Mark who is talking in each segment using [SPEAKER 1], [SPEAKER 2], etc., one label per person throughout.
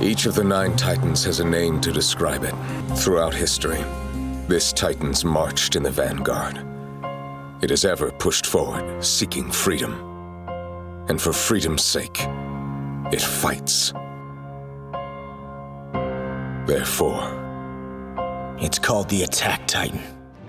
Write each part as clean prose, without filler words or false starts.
[SPEAKER 1] Each of the 9 Titans has a name to describe it. Throughout history, this Titan's marched in the vanguard. It has ever pushed forward, seeking freedom. And for freedom's sake, it fights. Therefore,
[SPEAKER 2] it's called the Attack Titan.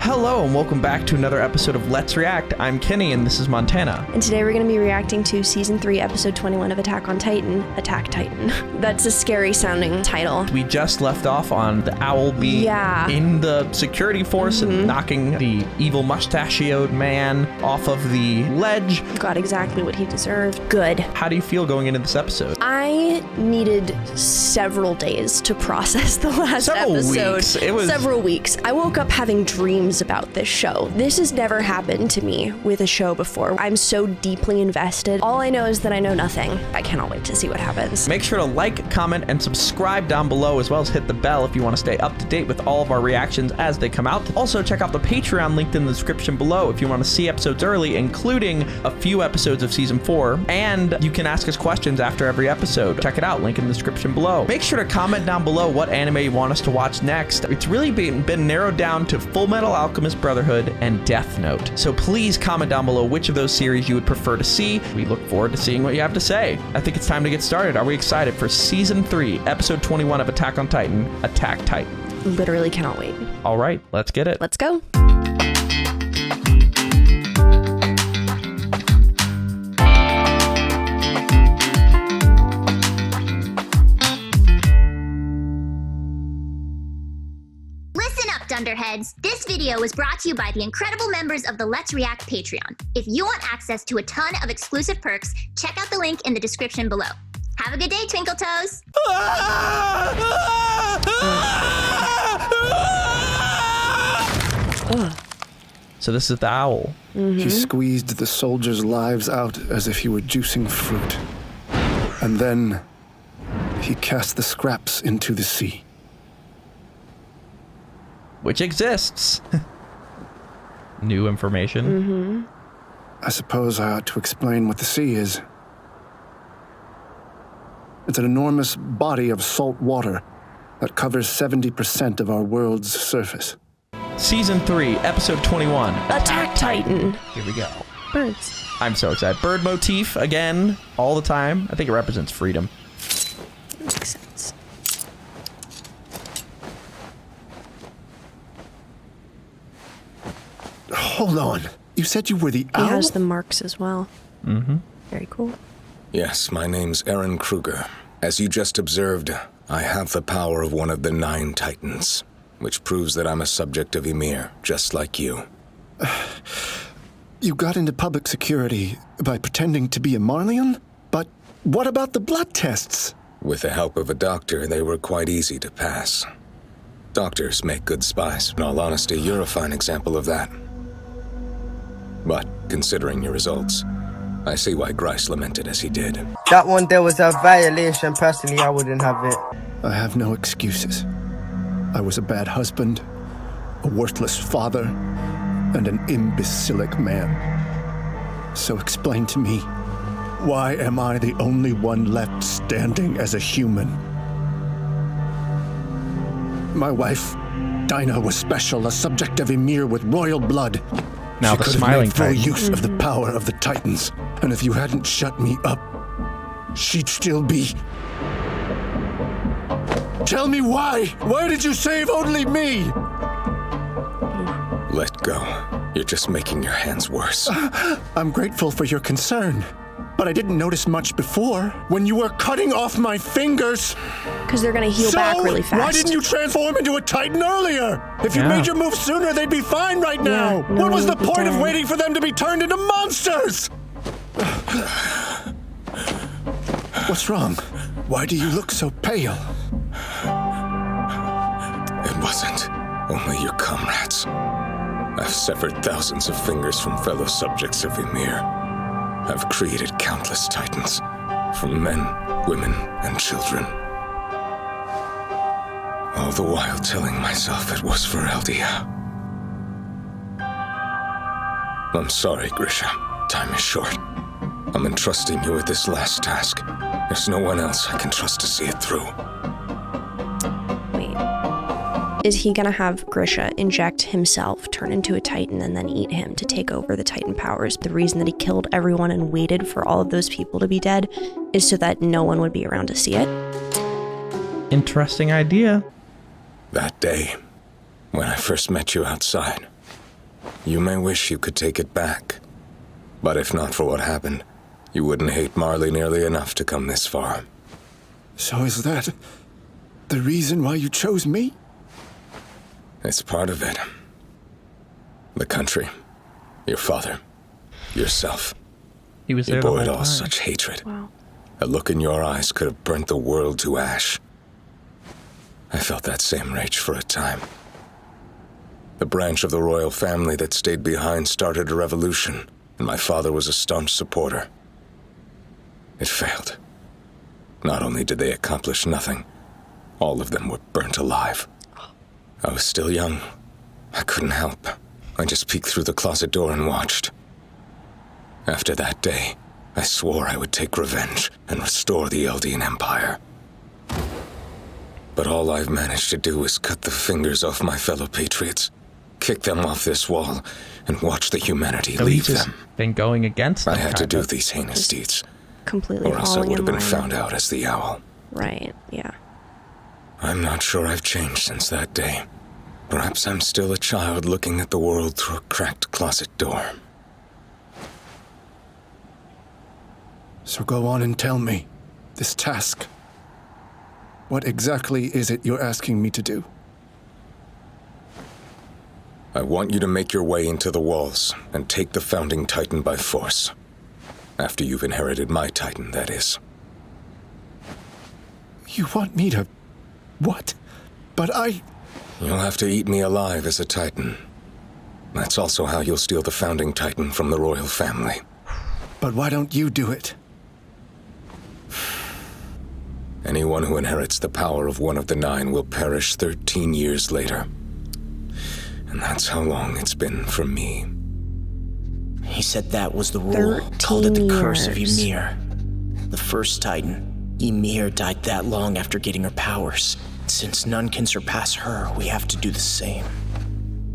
[SPEAKER 3] Hello and welcome back to another episode of Let's React. I'm Kenny and this is Montana.
[SPEAKER 4] And today we're going to be reacting to Season 3, Episode 21 of Attack on Titan, Attack Titan. That's a scary sounding title.
[SPEAKER 3] We just left off on the owl being in the security force and knocking the evil mustachioed man off of the ledge.
[SPEAKER 4] Got exactly what he deserved. Good.
[SPEAKER 3] How do you feel going into this episode?
[SPEAKER 4] I needed several days to process the last episode.
[SPEAKER 3] Weeks. It was
[SPEAKER 4] several weeks. I woke up having dreams about this show. This has never happened to me with a show before. I'm so deeply invested. All I know is that I know nothing. I cannot wait to see what happens.
[SPEAKER 3] Make sure to like, comment, and subscribe down below, as well as hit the bell if you want to stay up to date with all of our reactions as they come out. Also, check out the Patreon linked in the description below if you want to see episodes early, including a few episodes of Season 4, and you can ask us questions after every episode. Check it out, link in the description below. Make sure to comment down below what anime you want us to watch next. It's really been narrowed down to Full Metal Alchemist Brotherhood and Death Note. So please comment down below which of those series you would prefer to see. We look forward to seeing what you have to say. I think it's time to get started. Are we excited for Season 3, Episode 21 of Attack on Titan, Attack Titan?
[SPEAKER 4] Literally cannot wait.
[SPEAKER 3] All right, let's get it.
[SPEAKER 4] Let's go.
[SPEAKER 5] Dunderheads, this video was brought to you by the incredible members of the Let's React Patreon. If you want access to a ton of exclusive perks, check out the link in the description below. Have a good day, Twinkle Toes!
[SPEAKER 3] So this is the owl.
[SPEAKER 6] He squeezed the soldiers' lives out as if he were juicing fruit. And then he cast the scraps into the sea.
[SPEAKER 3] Which exists. New information.
[SPEAKER 6] I suppose I ought to explain what the sea is. It's an enormous body of salt water that covers 70% of our world's surface.
[SPEAKER 3] Season 3, Episode 21.
[SPEAKER 4] Attack Titan.
[SPEAKER 3] Here we go.
[SPEAKER 4] Birds.
[SPEAKER 3] I'm so excited. Bird motif again, all the time. I think it represents freedom.
[SPEAKER 4] Makes sense.
[SPEAKER 6] Hold on. You said you were the owl?
[SPEAKER 4] He has the marks as well. Very cool.
[SPEAKER 1] yes, my name's Eren Kruger. As you just observed, I have the power of one of the 9 Titans, which proves that I'm a subject of Ymir, just like you.
[SPEAKER 6] You got into public security by pretending to be a Marleyan? But what about the blood tests?
[SPEAKER 1] With the help of a doctor, they were quite easy to pass. Doctors make good spies. In all honesty, you're a fine example of that. But, considering your results, I see why Grisha lamented as he did.
[SPEAKER 7] That one there was a violation. Personally, I wouldn't have it.
[SPEAKER 6] I have no excuses. I was a bad husband, a worthless father, and an imbecilic man. So explain to me, why am I the only one left standing as a human? My wife, Dinah, was special, a subject of Ymir with royal blood.
[SPEAKER 3] Now
[SPEAKER 6] She
[SPEAKER 3] the
[SPEAKER 6] could have
[SPEAKER 3] smiling
[SPEAKER 6] made full
[SPEAKER 3] Titan.
[SPEAKER 6] use of the power of the Titans. And if you hadn't shut me up, she'd still be... Tell me why! Why did you save only me?
[SPEAKER 1] Let go. You're just making your hands worse.
[SPEAKER 6] I'm grateful for your concern, but I didn't notice much before when you were cutting off my fingers.
[SPEAKER 4] Because they're going to heal back really fast.
[SPEAKER 6] Why didn't you transform into a Titan earlier? If you made your move sooner, they'd be fine right now.
[SPEAKER 4] no
[SPEAKER 6] What was the
[SPEAKER 4] one would be
[SPEAKER 6] point of
[SPEAKER 4] dead.
[SPEAKER 6] waiting for them to be turned into monsters? What's wrong? Why do you look so pale?
[SPEAKER 1] It wasn't only your comrades. I've severed thousands of fingers from fellow subjects of Ymir. I've created countless Titans, from men, women, and children. All the while telling myself it was for Eldia. I'm sorry, Grisha. Time is short. I'm entrusting you with this last task. There's no one else I can trust to see it through.
[SPEAKER 4] Is he gonna have Grisha inject himself, turn into a Titan, and then eat him to take over the Titan powers? The reason that he killed everyone and waited for all of those people to be dead is so that no one would be around to see it.
[SPEAKER 3] Interesting idea.
[SPEAKER 1] That day, when I first met you outside, you may wish you could take it back. But if not for what happened, you wouldn't hate Marley nearly enough to come this far.
[SPEAKER 6] So is that the reason why you chose me?
[SPEAKER 1] It's part of it. The country, your father, yourself.
[SPEAKER 3] He was
[SPEAKER 1] You
[SPEAKER 3] there the
[SPEAKER 1] bore
[SPEAKER 3] whole
[SPEAKER 1] it all
[SPEAKER 3] time.
[SPEAKER 1] such hatred.
[SPEAKER 4] Wow.
[SPEAKER 1] A look in your eyes could have burnt the world to ash. I felt that same rage for a time. The branch of the royal family that stayed behind started a revolution, and my father was a staunch supporter. It failed. Not only did they accomplish nothing, all of them were burnt alive. I was still young. I couldn't help. I just peeked through the closet door and watched. After that day, I swore I would take revenge and restore the Eldian Empire. But all I've managed to do is cut the fingers off my fellow patriots, kick them off this wall, and watch the humanity
[SPEAKER 3] So
[SPEAKER 1] leave
[SPEAKER 3] he's just
[SPEAKER 1] them.
[SPEAKER 3] been going against them.
[SPEAKER 1] I had to do
[SPEAKER 3] kinda.
[SPEAKER 1] these heinous deeds,
[SPEAKER 4] Completely
[SPEAKER 1] or else I
[SPEAKER 4] falling
[SPEAKER 1] would have
[SPEAKER 4] in
[SPEAKER 1] been
[SPEAKER 4] line.
[SPEAKER 1] found out as the owl.
[SPEAKER 4] Right, yeah.
[SPEAKER 1] I'm not sure I've changed since that day. Perhaps I'm still a child looking at the world through a cracked closet door.
[SPEAKER 6] So go on and tell me, this task. What exactly is it you're asking me to do?
[SPEAKER 1] I want you to make your way into the walls and take the founding Titan by force. After you've inherited my Titan, that is.
[SPEAKER 6] You want me to... what? But I...
[SPEAKER 1] You'll have to eat me alive as a Titan. That's also how you'll steal the founding Titan from the royal family.
[SPEAKER 6] But why don't you do it?
[SPEAKER 1] Anyone who inherits the power of one of the 9 will perish 13 years later. And that's how long it's been for me.
[SPEAKER 2] He said that was the rule. Called it the curse of
[SPEAKER 4] years.
[SPEAKER 2] Ymir. The first Titan. Ymir died that long after getting her powers. Since none can surpass her, we have to do the same.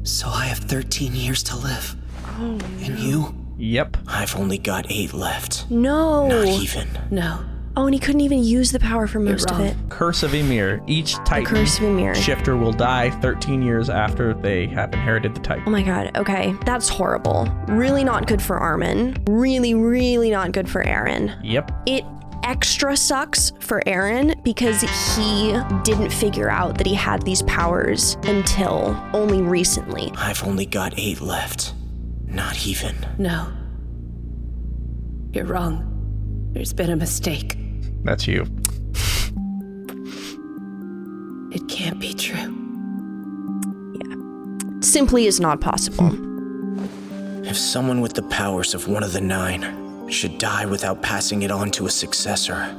[SPEAKER 2] So I have 13 years to live.
[SPEAKER 4] Oh,
[SPEAKER 2] And you?
[SPEAKER 3] Yep.
[SPEAKER 2] I've only got 8 left.
[SPEAKER 4] no.
[SPEAKER 2] Not even.
[SPEAKER 8] No.
[SPEAKER 4] Oh, and he couldn't even use the power for most of
[SPEAKER 8] wrong.
[SPEAKER 4] it.
[SPEAKER 3] Curse of Ymir. Each Titan
[SPEAKER 4] Curse of Ymir.
[SPEAKER 3] shifter will die 13 years after they have inherited the Titan.
[SPEAKER 4] Oh my god, okay. That's horrible. Really not good for Armin. Really, really not good for Eren.
[SPEAKER 3] Yep.
[SPEAKER 4] It extra sucks for Eren because he didn't figure out that he had these powers until only recently.
[SPEAKER 2] I've only got 8 left. Not even.
[SPEAKER 8] No. You're wrong. There's been a mistake.
[SPEAKER 3] That's you.
[SPEAKER 8] It can't be true.
[SPEAKER 4] Simply is not possible.
[SPEAKER 2] If someone with the powers of one of the 9 should die without passing it on to a successor,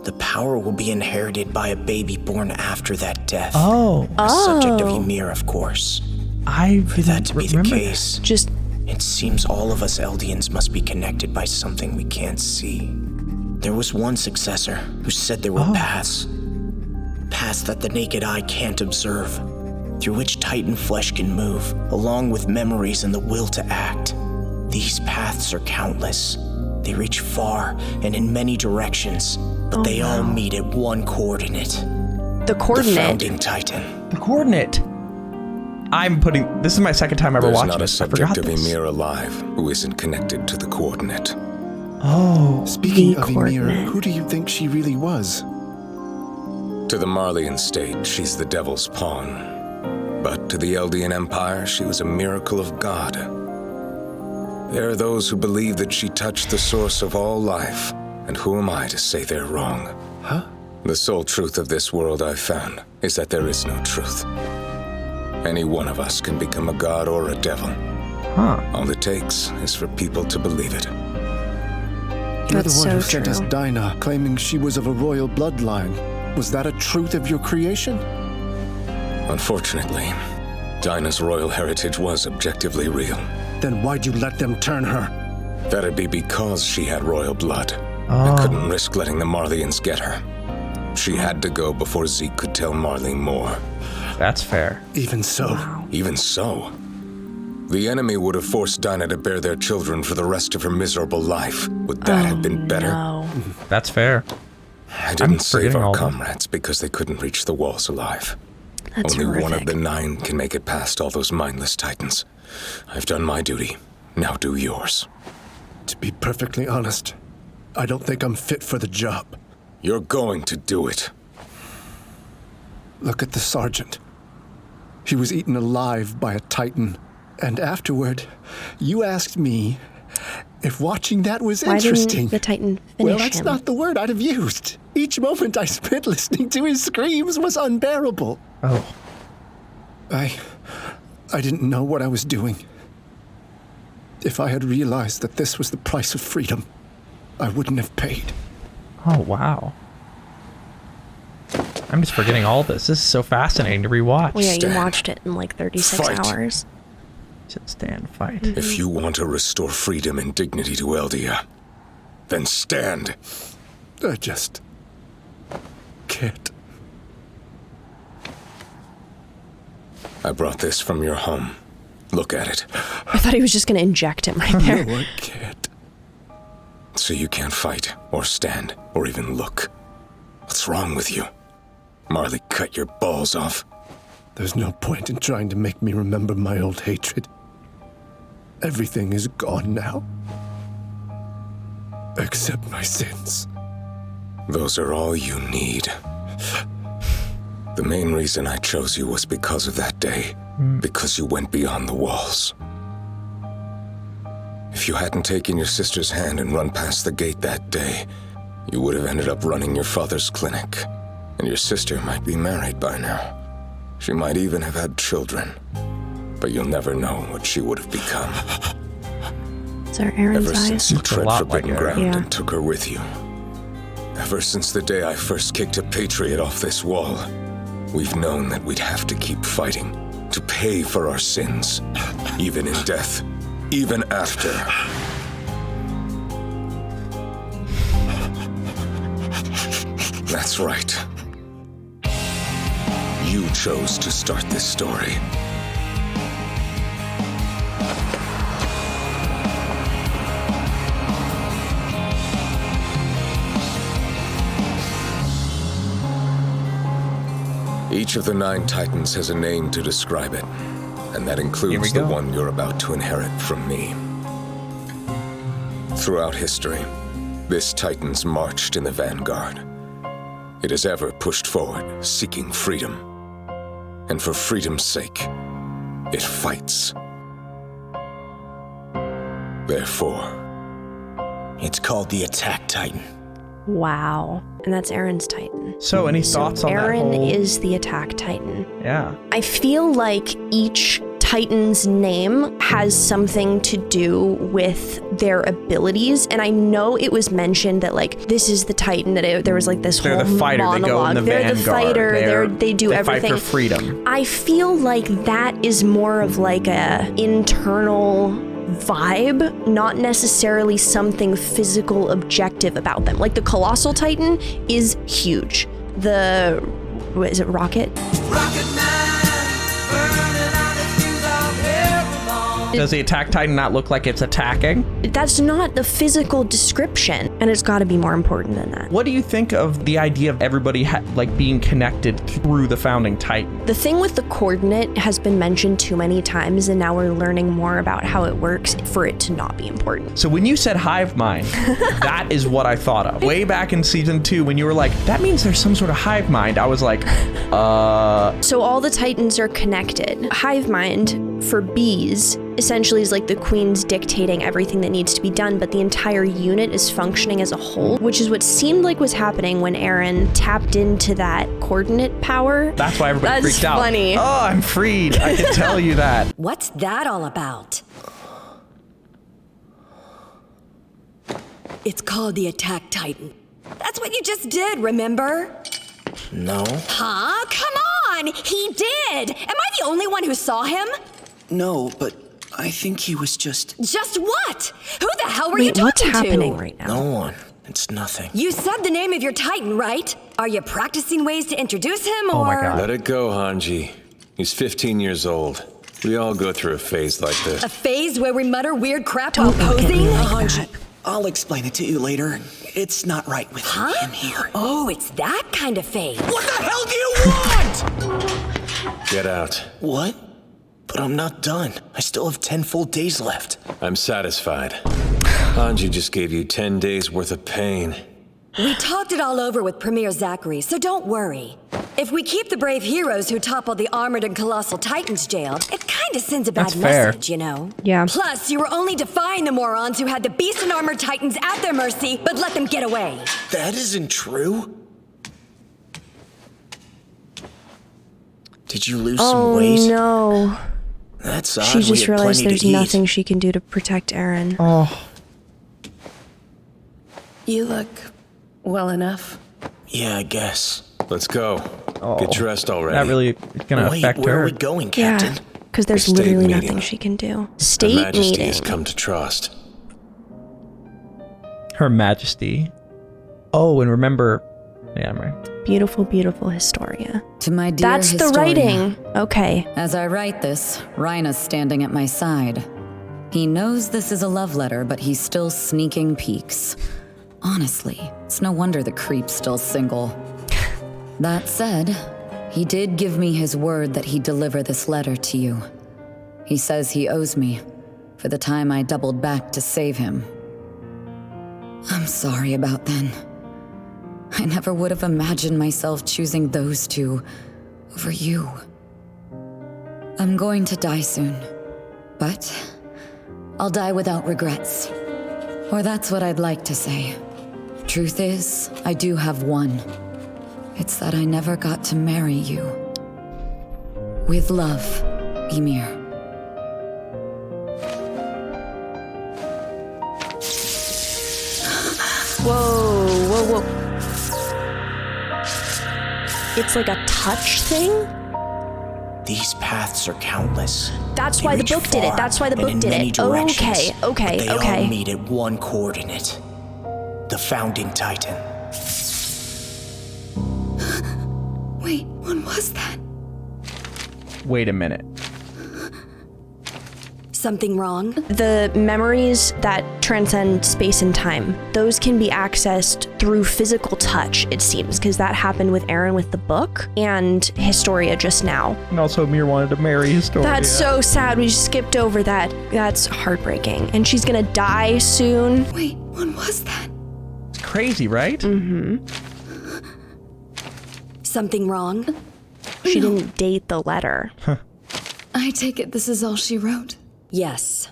[SPEAKER 2] the power will be inherited by a baby born after that death.
[SPEAKER 3] Oh.
[SPEAKER 2] A subject of Ymir, of course.
[SPEAKER 3] I
[SPEAKER 2] For that to be the
[SPEAKER 3] remember
[SPEAKER 2] case,
[SPEAKER 4] Just
[SPEAKER 2] it seems all of us Eldians must be connected by something we can't see. There was one successor who said there were paths. Paths that the naked eye can't observe, through which Titan flesh can move, along with memories and the will to act. These paths are countless. They reach far and in many directions, but they all meet at one coordinate.
[SPEAKER 4] the
[SPEAKER 2] The
[SPEAKER 4] coordinate.
[SPEAKER 2] founding Titan.
[SPEAKER 3] the coordinate. This is my second time ever
[SPEAKER 1] There's
[SPEAKER 3] watching
[SPEAKER 1] not a
[SPEAKER 3] this. I forgot
[SPEAKER 1] subject of
[SPEAKER 3] this.
[SPEAKER 1] Ymir alive who isn't connected to the coordinate.
[SPEAKER 3] Oh.
[SPEAKER 6] Speaking
[SPEAKER 4] The
[SPEAKER 6] of Ymir,
[SPEAKER 4] coordinate.
[SPEAKER 6] who do you think she really was?
[SPEAKER 1] To the Marleyan state, she's the devil's pawn. But to the Eldian Empire, she was a miracle of God. There are those who believe that she touched the source of all life, and who am I to say they're wrong?
[SPEAKER 6] Huh?
[SPEAKER 1] The sole truth of this world I've found is that there is no truth. Any one of us can become a god or a devil.
[SPEAKER 3] Huh.
[SPEAKER 1] All it takes is for people to believe it.
[SPEAKER 6] You're
[SPEAKER 4] That's
[SPEAKER 6] the one who
[SPEAKER 4] so
[SPEAKER 6] sent us
[SPEAKER 4] true.
[SPEAKER 6] Dinah, claiming she was of a royal bloodline. Was that a truth of your creation?
[SPEAKER 1] Unfortunately, Dinah's royal heritage was objectively real.
[SPEAKER 6] Then why'd you let them turn her?
[SPEAKER 1] That'd be because she had royal blood.
[SPEAKER 3] Oh.
[SPEAKER 1] I couldn't risk letting the Marleyans get her. She had to go before Zeke could tell Marley more.
[SPEAKER 3] That's fair.
[SPEAKER 6] Even so,
[SPEAKER 1] Even so, the enemy would have forced Dinah to bear their children for the rest of her miserable life. Would that have been better?
[SPEAKER 4] No.
[SPEAKER 3] That's fair.
[SPEAKER 1] I didn't save
[SPEAKER 3] forgetting
[SPEAKER 1] our
[SPEAKER 3] all that.
[SPEAKER 1] comrades because they couldn't reach the walls alive.
[SPEAKER 4] That's
[SPEAKER 1] Only
[SPEAKER 4] horrific.
[SPEAKER 1] one of the 9 can make it past all those mindless titans. I've done my duty. Now do yours.
[SPEAKER 6] to be perfectly honest, I don't think I'm fit for the job.
[SPEAKER 1] You're going to do it.
[SPEAKER 6] Look at the sergeant. He was eaten alive by a titan. And afterward, you asked me if watching that was
[SPEAKER 4] Why
[SPEAKER 6] interesting.
[SPEAKER 4] didn't the Titan finish
[SPEAKER 6] Well, that's
[SPEAKER 4] him?
[SPEAKER 6] not the word I'd have used. Each moment I spent listening to his screams was unbearable.
[SPEAKER 3] Oh.
[SPEAKER 6] I didn't know what I was doing. If I had realized that this was the price of freedom, I wouldn't have paid.
[SPEAKER 3] Oh, wow. I'm just forgetting all this. This is so fascinating to rewatch.
[SPEAKER 4] Well, yeah, you
[SPEAKER 1] Stand.
[SPEAKER 4] watched it in like 36
[SPEAKER 1] Fight.
[SPEAKER 4] hours.
[SPEAKER 3] Sit, stand, fight.
[SPEAKER 1] If you want to restore freedom and dignity to Eldia, then stand.
[SPEAKER 6] I just can't.
[SPEAKER 1] I brought this from your home. Look at it.
[SPEAKER 4] I thought he was just going to inject him right there.
[SPEAKER 6] No, I can't.
[SPEAKER 1] So you can't fight, or stand, or even look. What's wrong with you? Marley cut your balls off.
[SPEAKER 6] There's no point in trying to make me remember my old hatred. Everything is gone now. Except my sins.
[SPEAKER 1] Those are all you need. The main reason I chose you was because of that day. Because you went beyond the walls. If you hadn't taken your sister's hand and run past the gate that day, you would have ended up running your father's clinic. And your sister might be married by now. She might even have had children. But you'll never know what she would have become.
[SPEAKER 4] Is that Aaron's
[SPEAKER 1] Ever since
[SPEAKER 4] eyes?
[SPEAKER 1] you
[SPEAKER 3] Looks a
[SPEAKER 1] tread
[SPEAKER 3] lot
[SPEAKER 1] forbidden
[SPEAKER 3] like Eren.
[SPEAKER 1] ground
[SPEAKER 4] Yeah.
[SPEAKER 1] and took her with you. Ever since the day I first kicked a patriot off this wall, we've known that we'd have to keep fighting, to pay for our sins, even in death, even after. That's right. You chose to start this story. Each of the 9 titans has a name to describe it, and that
[SPEAKER 3] Here we
[SPEAKER 1] includes the
[SPEAKER 3] go.
[SPEAKER 1] one you're about to inherit from me. Throughout history, this titan's marched in the vanguard. It has ever pushed forward, seeking freedom. And for freedom's sake, it fights. Therefore,
[SPEAKER 2] It's called the Attack Titan.
[SPEAKER 4] Wow. And that's Aaron's Titan.
[SPEAKER 3] So, any thoughts on that
[SPEAKER 4] Aaron
[SPEAKER 3] whole...
[SPEAKER 4] is the Attack Titan.
[SPEAKER 3] Yeah.
[SPEAKER 4] I feel like each Titan's name has something to do with their abilities, and I know it was mentioned that like this is the Titan that there was like this
[SPEAKER 3] They're
[SPEAKER 4] whole
[SPEAKER 3] the fighter. They go
[SPEAKER 4] monologue.
[SPEAKER 3] in the
[SPEAKER 4] They're
[SPEAKER 3] vanguard.
[SPEAKER 4] the fighter. They do everything.
[SPEAKER 3] Fight for freedom.
[SPEAKER 4] I feel like that is more of like a internal vibe, not necessarily something physical objective about them. Like the Colossal Titan is huge. What is it, Rocket?
[SPEAKER 3] Does the Attack Titan not look like it's attacking?
[SPEAKER 4] That's not the physical description, and it's got to be more important than that.
[SPEAKER 3] What do you think of the idea of everybody being connected through the founding Titan?
[SPEAKER 4] The thing with the coordinate has been mentioned too many times, and now we're learning more about how it works for it to not be important.
[SPEAKER 3] So when you said hive mind, that is what I thought of. Way back in season 2, when you were like, that means there's some sort of hive mind, I was like,
[SPEAKER 4] So all the Titans are connected. Hive mind for bees essentially is like the queen's dictating everything that needs to be done, but the entire unit is functioning as a whole, which is what seemed like was happening when Eren tapped into that coordinate power.
[SPEAKER 3] that's why everybody
[SPEAKER 4] That's
[SPEAKER 3] freaked out.
[SPEAKER 4] funny.
[SPEAKER 3] Oh, I'm freed. I can tell you that.
[SPEAKER 8] What's that all about? It's called the Attack Titan. That's what you just did, remember?
[SPEAKER 2] No?
[SPEAKER 8] Huh? Come on! He did! Am I the only one who saw him?
[SPEAKER 2] No, but I think he was just...
[SPEAKER 8] Just what? Who the hell were you
[SPEAKER 4] Wait,
[SPEAKER 8] talking
[SPEAKER 4] what's
[SPEAKER 8] to?
[SPEAKER 4] happening right now?
[SPEAKER 2] No one. It's nothing.
[SPEAKER 8] You said the name of your Titan, right? Are you practicing ways to introduce him, or...?
[SPEAKER 3] Oh my God.
[SPEAKER 9] Let it go, Hanji. He's 15 years old. We all go through a phase like this.
[SPEAKER 10] A phase where we mutter weird crap while posing?
[SPEAKER 2] Hanji, I'll explain it to you later. It's not right with him here.
[SPEAKER 10] Oh, it's that kind of phase.
[SPEAKER 2] What the hell do you want?
[SPEAKER 9] Get out.
[SPEAKER 2] What? But I'm not done. I still have 10 full days left.
[SPEAKER 9] I'm satisfied. Hanji just gave you 10 days worth of pain.
[SPEAKER 10] We talked it all over with Premier Zachary, so don't worry. If we keep the brave heroes who toppled the armored and colossal titans jailed, it kinda sends a bad
[SPEAKER 3] That's fair.
[SPEAKER 10] message, you know?
[SPEAKER 4] Yeah.
[SPEAKER 10] Plus, you were only defying the morons who had the beast and armored titans at their mercy, but let them get away.
[SPEAKER 2] That isn't true. Did you lose some weight?
[SPEAKER 4] Oh no.
[SPEAKER 2] That's odd.
[SPEAKER 4] She just
[SPEAKER 2] We had
[SPEAKER 4] realized
[SPEAKER 2] plenty
[SPEAKER 4] there's
[SPEAKER 2] to eat.
[SPEAKER 4] nothing she can do to protect Eren.
[SPEAKER 3] Oh,
[SPEAKER 8] You look well enough.
[SPEAKER 2] Yeah, I guess.
[SPEAKER 9] Let's go.
[SPEAKER 3] oh.
[SPEAKER 9] Get dressed already.
[SPEAKER 3] That really gonna
[SPEAKER 2] Wait,
[SPEAKER 3] affect
[SPEAKER 2] where
[SPEAKER 3] her.
[SPEAKER 2] are we going, Captain?
[SPEAKER 4] Yeah, because there's
[SPEAKER 9] A state
[SPEAKER 4] literally
[SPEAKER 9] meeting.
[SPEAKER 4] nothing she can do.
[SPEAKER 9] Her
[SPEAKER 4] State
[SPEAKER 9] Majesty
[SPEAKER 4] meeting.
[SPEAKER 9] has come to trust.
[SPEAKER 3] Her Majesty. Oh, and remember, yeah, I'm right.
[SPEAKER 4] Beautiful, beautiful Historia.
[SPEAKER 11] To my dear
[SPEAKER 4] That's the
[SPEAKER 11] Historia.
[SPEAKER 4] writing. Okay.
[SPEAKER 11] As I write this, Rhina's standing at my side. He knows this is a love letter, but he's still sneaking peeks. Honestly, it's no wonder the creep's still single. That said, he did give me his word that he'd deliver this letter to you. He says he owes me for the time I doubled back to save him. I'm sorry about then. I never would have imagined myself choosing those two over you. I'm going to die soon, but I'll die without regrets. Or that's what I'd like to say. Truth is, I do have one. It's that I never got to marry you. With love, Ymir.
[SPEAKER 4] Whoa, whoa, whoa. It's like a touch thing?
[SPEAKER 2] These paths are countless.
[SPEAKER 4] That's
[SPEAKER 2] They
[SPEAKER 4] why the
[SPEAKER 2] reach
[SPEAKER 4] book did it.
[SPEAKER 2] far
[SPEAKER 4] That's why the
[SPEAKER 2] and
[SPEAKER 4] book
[SPEAKER 2] in
[SPEAKER 4] did
[SPEAKER 2] many
[SPEAKER 4] it.
[SPEAKER 2] directions,
[SPEAKER 4] Okay, okay,
[SPEAKER 2] but they
[SPEAKER 4] okay.
[SPEAKER 2] all meet at one coordinate. The founding titan.
[SPEAKER 8] Wait, what was that?
[SPEAKER 3] Wait a minute.
[SPEAKER 10] Something wrong?
[SPEAKER 4] The memories that transcend space and time, those can be accessed through physical touch, it seems, because that happened with Eren with the book and Historia just now.
[SPEAKER 3] And also, Ymir wanted to marry Historia.
[SPEAKER 4] That's so sad. We skipped over that. That's heartbreaking. And she's gonna die soon.
[SPEAKER 8] Wait, what was that?
[SPEAKER 3] It's crazy, right?
[SPEAKER 4] Mm-hmm.
[SPEAKER 10] Something wrong?
[SPEAKER 4] She didn't date the letter.
[SPEAKER 8] I take it this is all she wrote.
[SPEAKER 10] Yes.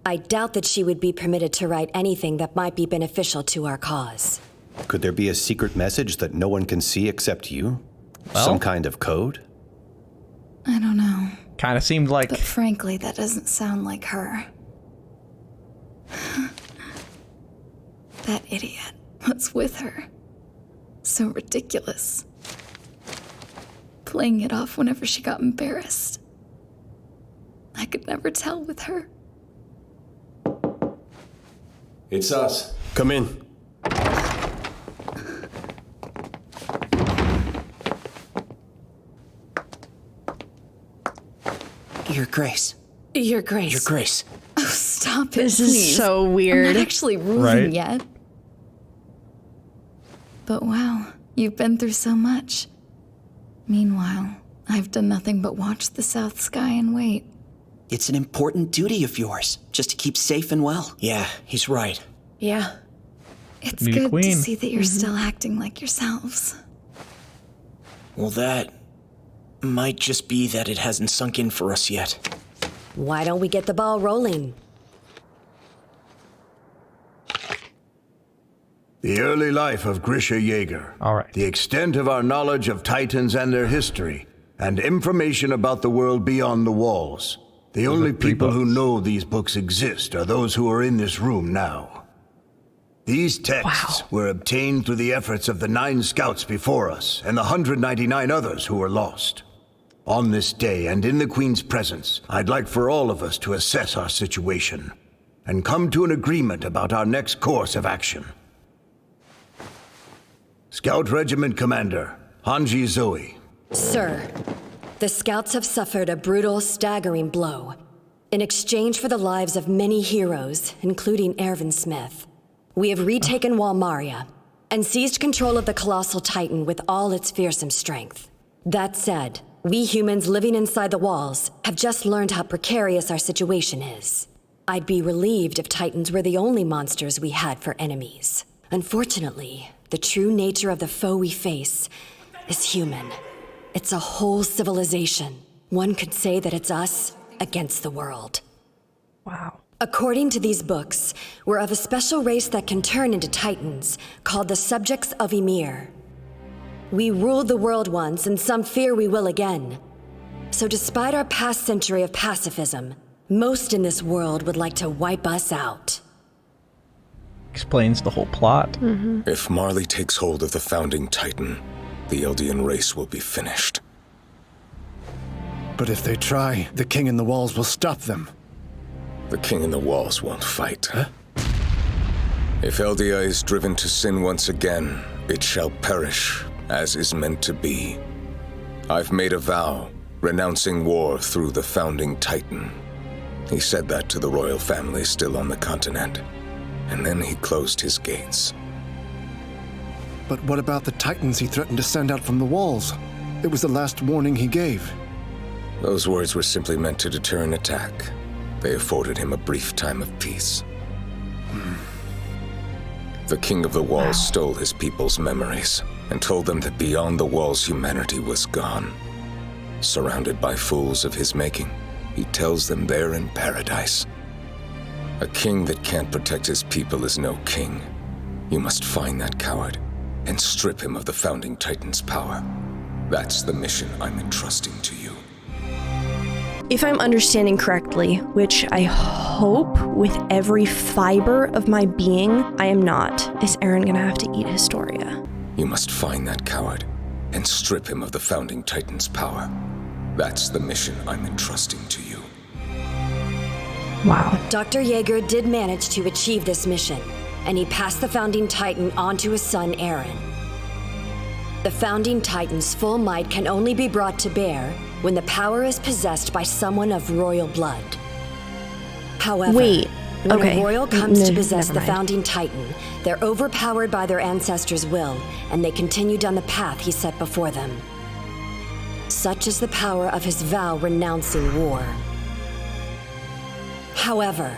[SPEAKER 10] I doubt that she would be permitted to write anything that might be beneficial to our cause.
[SPEAKER 12] Could there be a secret message that no one can see except you?
[SPEAKER 3] Well?
[SPEAKER 12] Some kind of code?
[SPEAKER 8] I don't know.
[SPEAKER 3] Kind of seemed like...
[SPEAKER 8] But frankly, that doesn't sound like her. That idiot. What's with her? So ridiculous. Playing it off whenever she got embarrassed. I could never tell with her.
[SPEAKER 9] It's us.
[SPEAKER 12] Come in.
[SPEAKER 2] Your Grace.
[SPEAKER 8] Your Grace.
[SPEAKER 2] Your Grace.
[SPEAKER 8] Oh, stop it,
[SPEAKER 4] This
[SPEAKER 8] please.
[SPEAKER 4] is so
[SPEAKER 8] I'm
[SPEAKER 4] weird.
[SPEAKER 8] not actually ruling
[SPEAKER 3] Right?
[SPEAKER 8] yet. But wow, you've been through so much. Meanwhile, I've done nothing but watch the south sky and wait.
[SPEAKER 2] It's an important duty of yours, just to keep safe and well. Yeah, he's right.
[SPEAKER 8] Yeah. It's
[SPEAKER 3] Need a
[SPEAKER 8] good
[SPEAKER 3] queen.
[SPEAKER 8] to see that you're still acting like yourselves.
[SPEAKER 2] Well, that might just be that it hasn't sunk in for us yet.
[SPEAKER 10] Why don't we get the ball rolling?
[SPEAKER 13] The early life of Grisha Jaeger.
[SPEAKER 3] All right.
[SPEAKER 13] The extent of our knowledge of Titans and their history, and information about the world beyond the walls. The only people who know these books exist are those who are in this room now. These texts were obtained through the efforts of the 9 scouts before us and the 199 others who were lost. On this day and in the Queen's presence, I'd like for all of us to assess our situation and come to an agreement about our next course of action. Scout Regiment Commander, Hanji Zoe.
[SPEAKER 10] Sir, the Scouts have suffered a brutal, staggering blow. In exchange for the lives of many heroes, including Ervin Smith, we have retaken Walmaria and seized control of the Colossal Titan with all its fearsome strength. That said, we humans living inside the walls have just learned how precarious our situation is. I'd be relieved if Titans were the only monsters we had for enemies. Unfortunately, the true nature of the foe we face is human. It's a whole civilization. One could say that it's us against the world.
[SPEAKER 4] Wow.
[SPEAKER 10] According to these books, we're of a special race that can turn into Titans, called the Subjects of Ymir. We ruled the world once, and some fear we will again. So despite our past century of pacifism, most in this world would like to wipe us out.
[SPEAKER 3] Explains the whole plot.
[SPEAKER 1] If Marley takes hold of the founding Titan, the Eldian race will be finished.
[SPEAKER 6] But if they try, the King in the Walls will stop them.
[SPEAKER 1] The King in the Walls won't fight. If Eldia is driven to sin once again, it shall perish, as is meant to be. I've made a vow, renouncing war through the founding Titan. He said that to the royal family still on the continent, and then he closed his gates.
[SPEAKER 6] But what about the Titans he threatened to send out from the walls? It was the last warning he gave.
[SPEAKER 1] Those words were simply meant to deter an attack. They afforded him a brief time of peace. The King of the Walls stole his people's memories and told them that beyond the walls humanity was gone. Surrounded by fools of his making, he tells them they're in paradise. A king that can't protect his people is no king. You must find that coward and strip him of the founding Titan's power. That's the mission I'm entrusting to you.
[SPEAKER 4] If I'm understanding correctly, which I hope with every fiber of my being I am not, is Eren gonna have to eat Historia?
[SPEAKER 1] You must find that coward and strip him of the founding Titan's power. That's the mission I'm entrusting to you.
[SPEAKER 4] Wow.
[SPEAKER 10] Dr. Yeager did manage to achieve this mission, and he passed the founding Titan on to his son Eren. The founding Titan's full might can only be brought to bear when the power is possessed by someone of royal blood. However, when a royal comes to possess the founding Titan, they're overpowered by their ancestors' will, and they continue down the path he set before them. Such is the power of his vow renouncing war. However,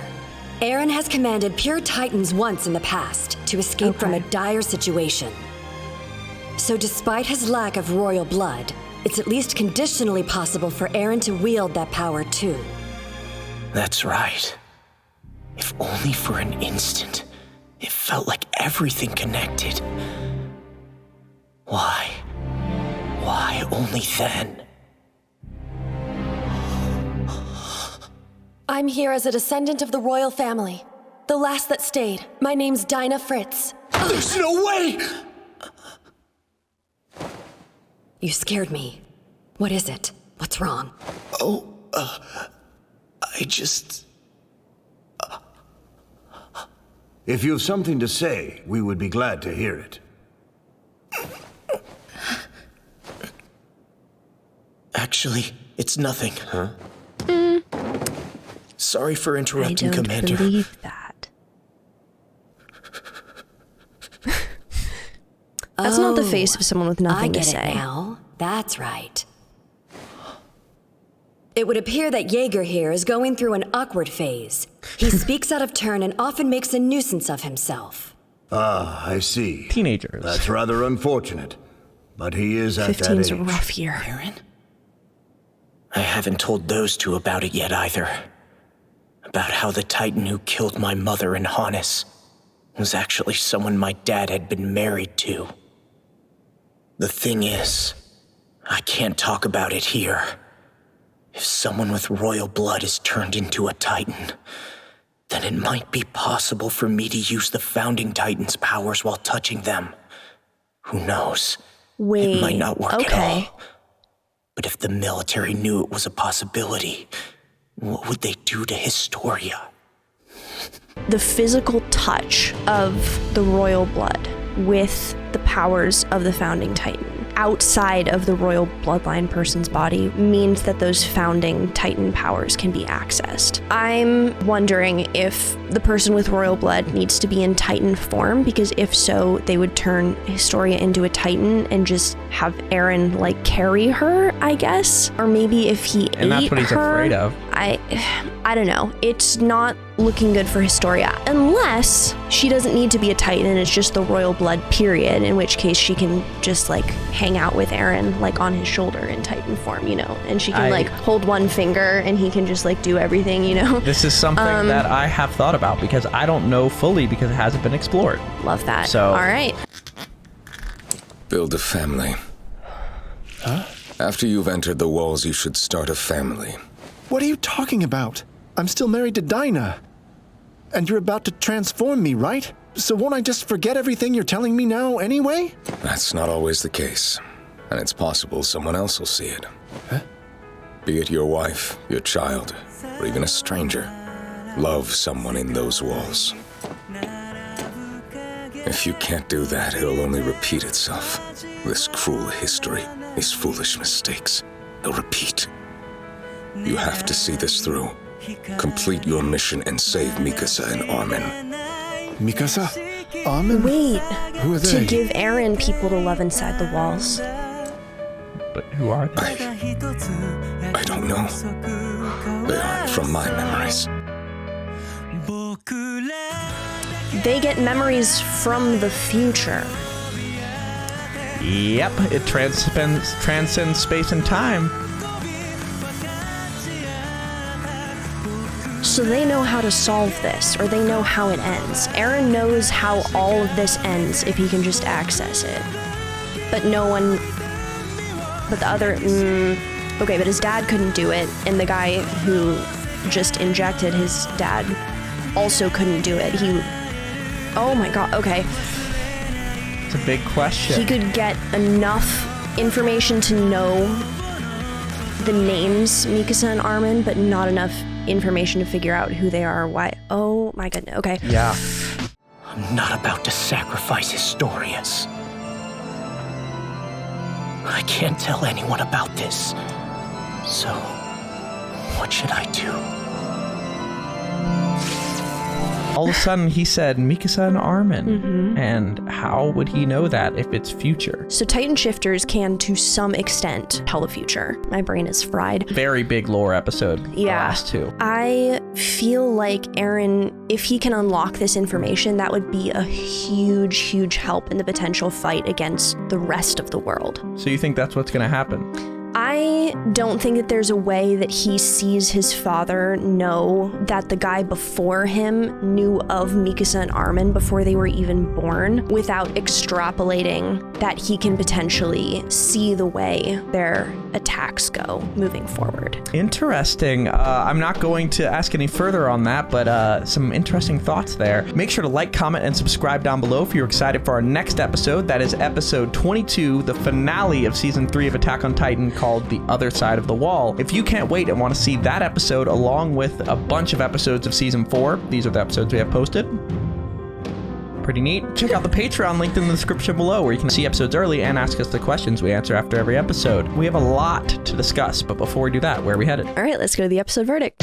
[SPEAKER 10] Eren has commanded pure Titans once in the past to escape from a dire situation. So despite his lack of royal blood, it's at least conditionally possible for Eren to wield that power too.
[SPEAKER 2] That's right. If only for an instant, it felt like everything connected. Why? Why only then?
[SPEAKER 14] I'm here as a descendant of the royal family. The last that stayed. My name's Dinah Fritz.
[SPEAKER 2] There's no way!
[SPEAKER 10] You scared me. What is it? What's wrong?
[SPEAKER 2] I just...
[SPEAKER 13] If you have something to say, we would be glad to hear it.
[SPEAKER 2] Actually, it's nothing. Sorry for interrupting,
[SPEAKER 4] I don't
[SPEAKER 2] Commander.
[SPEAKER 4] believe that. That's not the face of someone with nothing to say.
[SPEAKER 10] I get it now. That's right. It would appear that Yeager here is going through an awkward phase. He speaks out of turn and often makes a nuisance of himself.
[SPEAKER 13] Ah, I see.
[SPEAKER 3] Teenagers.
[SPEAKER 13] That's rather unfortunate. But he is at that age.
[SPEAKER 4] 15's a rough year.
[SPEAKER 2] Eren? I haven't told those two about it yet either. About how the Titan who killed my mother and Hannes was actually someone my dad had been married to. The thing is, I can't talk about it here. If someone with royal blood is turned into a Titan, then it might be possible for me to use the founding Titan's powers while touching them. Who knows?
[SPEAKER 4] Wait,
[SPEAKER 2] it might not work at
[SPEAKER 4] okay.
[SPEAKER 2] all. But if the military knew it was a possibility, what would they do to Historia?
[SPEAKER 4] The physical touch of the royal blood with the powers of the founding Titan outside of the royal bloodline person's body means that those founding Titan powers can be accessed. I'm wondering if the person with royal blood needs to be in Titan form, because if so, they would turn Historia into a Titan and just have Eren like carry her, I guess. Or maybe if he ate her.
[SPEAKER 3] And that's what he's afraid of.
[SPEAKER 4] I don't know. It's not looking good for Historia, unless she doesn't need to be a Titan and it's just the royal blood period, in which case she can just like hang out with Eren like on his shoulder in Titan form, you know, and she can like hold one finger and he can just like do everything, you know.
[SPEAKER 3] This is something that I have thought about because I don't know fully because it hasn't been explored.
[SPEAKER 4] Love that.
[SPEAKER 3] So,
[SPEAKER 4] all right.
[SPEAKER 1] Build a family.
[SPEAKER 6] Huh?
[SPEAKER 1] After you've entered the walls, you should start a family.
[SPEAKER 6] What are you talking about? I'm still married to Dinah. And you're about to transform me, right? So won't I just forget everything you're telling me now anyway?
[SPEAKER 1] That's not always the case. And it's possible someone else will see it.
[SPEAKER 6] Huh?
[SPEAKER 1] Be it your wife, your child, or even a stranger. Love someone in those walls. If you can't do that, it'll only repeat itself. This cruel history, these foolish mistakes, they'll repeat. You have to see this through. Complete your mission and save Mikasa and Armin.
[SPEAKER 6] Mikasa? Armin?
[SPEAKER 4] Wait.
[SPEAKER 6] Who are they?
[SPEAKER 4] To give Eren people to love inside the walls.
[SPEAKER 3] But who are they?
[SPEAKER 1] I don't know. They aren't from my memories.
[SPEAKER 4] They get memories from the future.
[SPEAKER 3] Yep, it transcends space and time.
[SPEAKER 4] So they know how to solve this, or they know how it ends. Eren knows how all of this ends if he can just access it. But no one... But the other... okay, but his dad couldn't do it, and the guy who just injected his dad also couldn't do it. He... Oh my god, okay.
[SPEAKER 3] It's a big question.
[SPEAKER 4] He could get enough information to know the names Mikasa and Armin, but not enough information to figure out who they are, why. Oh my goodness, okay.
[SPEAKER 3] Yeah.
[SPEAKER 2] I'm not about to sacrifice Historias. I can't tell anyone about this. So, what should I do?
[SPEAKER 3] All of a sudden, he said Mikasa and Armin. And how would he know that if it's future?
[SPEAKER 4] So Titan shifters can, to some extent, tell the future. My brain is fried.
[SPEAKER 3] Very big lore episode.
[SPEAKER 4] Yeah.
[SPEAKER 3] The last two.
[SPEAKER 4] I feel like Eren, if he can unlock this information, that would be a huge, huge help in the potential fight against the rest of the world.
[SPEAKER 3] So you think that's what's going to happen?
[SPEAKER 4] I don't think that there's a way that he sees his father know that the guy before him knew of Mikasa and Armin before they were even born without extrapolating that he can potentially see the way their attacks go moving forward.
[SPEAKER 3] Interesting. I'm not going to ask any further on that, but some interesting thoughts there. Make sure to like, comment, and subscribe down below if you're excited for our next episode. That is episode 22, the finale of season 3 of Attack on Titan, called The Other Side of the Wall. If you can't wait and want to see that episode along with a bunch of episodes of season 4, these are the episodes we have posted. Pretty neat. Check out the Patreon linked in the description below, where you can see episodes early and ask us the questions we answer after every episode. We have a lot to discuss, but before we do that, where are we headed?
[SPEAKER 4] All right, let's go to the episode verdict.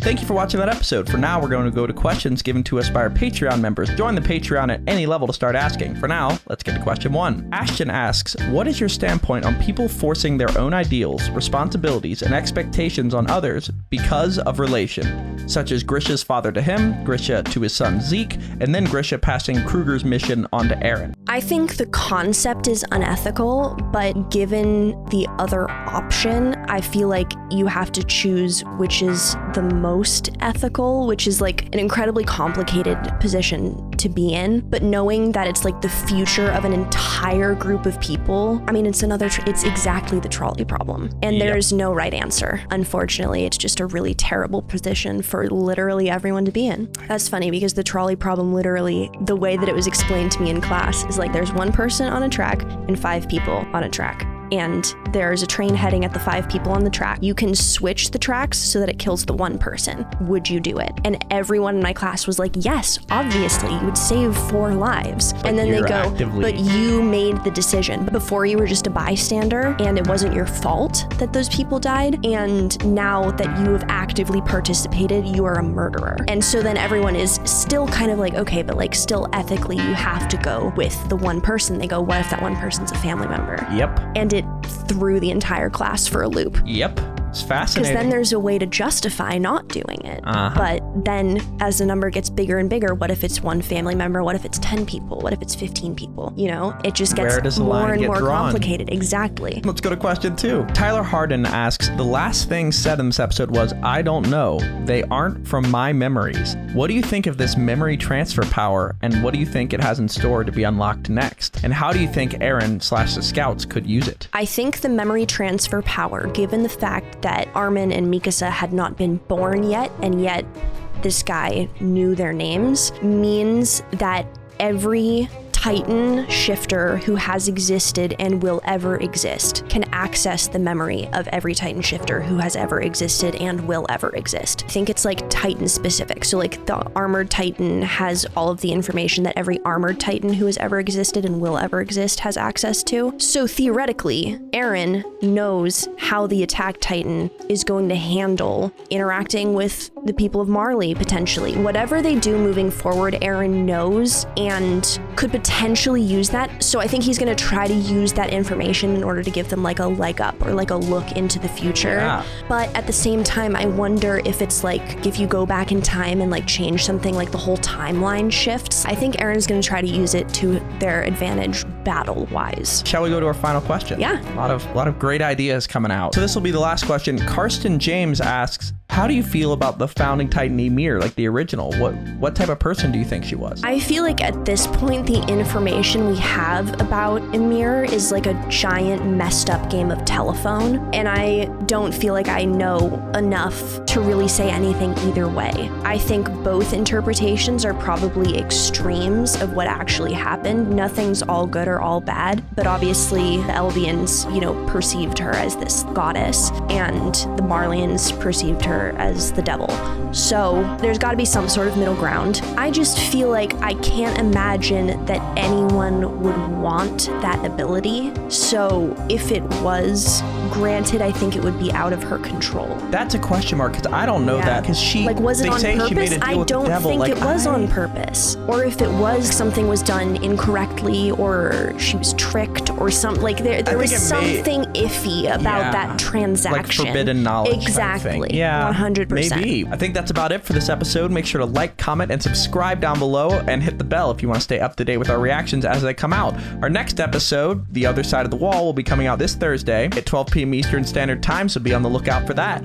[SPEAKER 3] Thank you for watching that episode. For now, we're going to go to questions given to us by our Patreon members. Join the Patreon at any level to start asking. For now, let's get to question 1. Ashton asks, what is your standpoint on people forcing their own ideals, responsibilities, and expectations on others because of relation, such as Grisha's father to him, Grisha to his son Zeke, and then Grisha passing Kruger's mission on to Eren?
[SPEAKER 4] I think the concept is unethical, but given the other option, I feel like you have to choose which is the most ethical, which is like an incredibly complicated position to be in. But knowing that it's like the future of an entire group of people, I mean, it's exactly the trolley problem. And there's no right answer. Unfortunately, it's just a really terrible position for literally everyone to be in. That's funny because the trolley problem, literally, the way that it was explained to me in class is like there's one person on a track and 5 people on a track. and there's a train heading at the 5 people on the track. You can switch the tracks so that it kills the 1 person. Would you do it? And everyone in my class was like, yes, obviously, you would save 4 lives.
[SPEAKER 3] But
[SPEAKER 4] and then they go, but you made the decision. Before you were just a bystander and it wasn't your fault that those people died. And now that you have actively participated, you are a murderer. And so then everyone is still kind of like, okay, but like still ethically, you have to go with the 1 person. They go, what if that 1 person's a family member?
[SPEAKER 3] Yep.
[SPEAKER 4] And it threw the entire class for a loop.
[SPEAKER 3] Yep. It's fascinating.
[SPEAKER 4] Because then there's a way to justify not doing it. But then as the number gets bigger and bigger, what if it's 1 family member? What if it's 10 people? What if it's 15 people? You know, it just gets more and more complicated. Exactly.
[SPEAKER 3] Let's go to question 2. Tyler Harden asks, the last thing said in this episode was, I don't know. They aren't from my memories. What do you think of this memory transfer power, and what do you think it has in store to be unlocked next? And how do you think Eren/the scouts could use it?
[SPEAKER 4] I think the memory transfer power, given the fact that Armin and Mikasa had not been born yet, and yet this guy knew their names, means that every Titan shifter who has existed and will ever exist can access the memory of every Titan shifter who has ever existed and will ever exist. I think it's like Titan specific. So like the armored Titan has all of the information that every armored Titan who has ever existed and will ever exist has access to. So theoretically, Eren knows how the attack Titan is going to handle interacting with the people of Marley potentially. Whatever they do moving forward, Eren knows and could potentially use that. So I think he's going to try to use that information in order to give them like a leg up or like a look into the future. Yeah. But at the same time, I wonder if it's like, if you go back in time and like change something, like the whole timeline shifts. I think Eren's going to try to use it to their advantage battle-wise.
[SPEAKER 3] Shall we go to our final question?
[SPEAKER 4] Yeah.
[SPEAKER 3] A lot of great ideas coming out. So this will be the last question. Karsten James asks, how do you feel about the founding Titan Ymir, like the original? What type of person do you think she was?
[SPEAKER 4] I feel like at this point, the information we have about Ymir is like a giant messed up game of telephone. And I don't feel like I know enough to really say anything either way. I think both interpretations are probably extremes of what actually happened. Nothing's all good or all bad, but obviously the Eldians, perceived her as this goddess and the Marleyans perceived her as the devil. So there's got to be some sort of middle ground. I just feel like I can't imagine that anyone would want that ability. So if it was granted, I think it would be out of her control.
[SPEAKER 3] That's a question mark, because I don't know that, because
[SPEAKER 4] was it on purpose? I don't think it was on purpose. Or if it was, something was done incorrectly, or she was tricked, or something. Like there was something iffy about that transaction.
[SPEAKER 3] Like forbidden knowledge.
[SPEAKER 4] Exactly.
[SPEAKER 3] Yeah.
[SPEAKER 4] 100%.
[SPEAKER 3] Maybe. I think that's about it for this episode. Make sure to like, comment, and subscribe down below, and hit the bell if you want to stay up to date with our reactions as they come out. Our next episode, The Other Side of the Wall, will be coming out this Thursday at 12 p.m. Eastern Standard Time, so be on the lookout for that.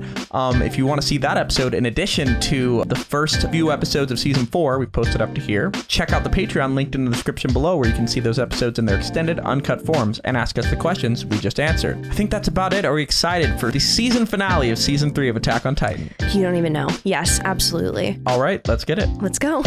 [SPEAKER 3] If you want to see that episode in addition to the first few episodes of Season 4, we've posted up to here, check out the Patreon linked in the description below, where you can see those episodes in their extended, uncut forms and ask us the questions we just answered. I think that's about it. Are we excited for the season finale of Season 3 of Attack on Titan?
[SPEAKER 4] You don't even know. Yes, absolutely.
[SPEAKER 3] All right, let's get it.
[SPEAKER 4] Let's go.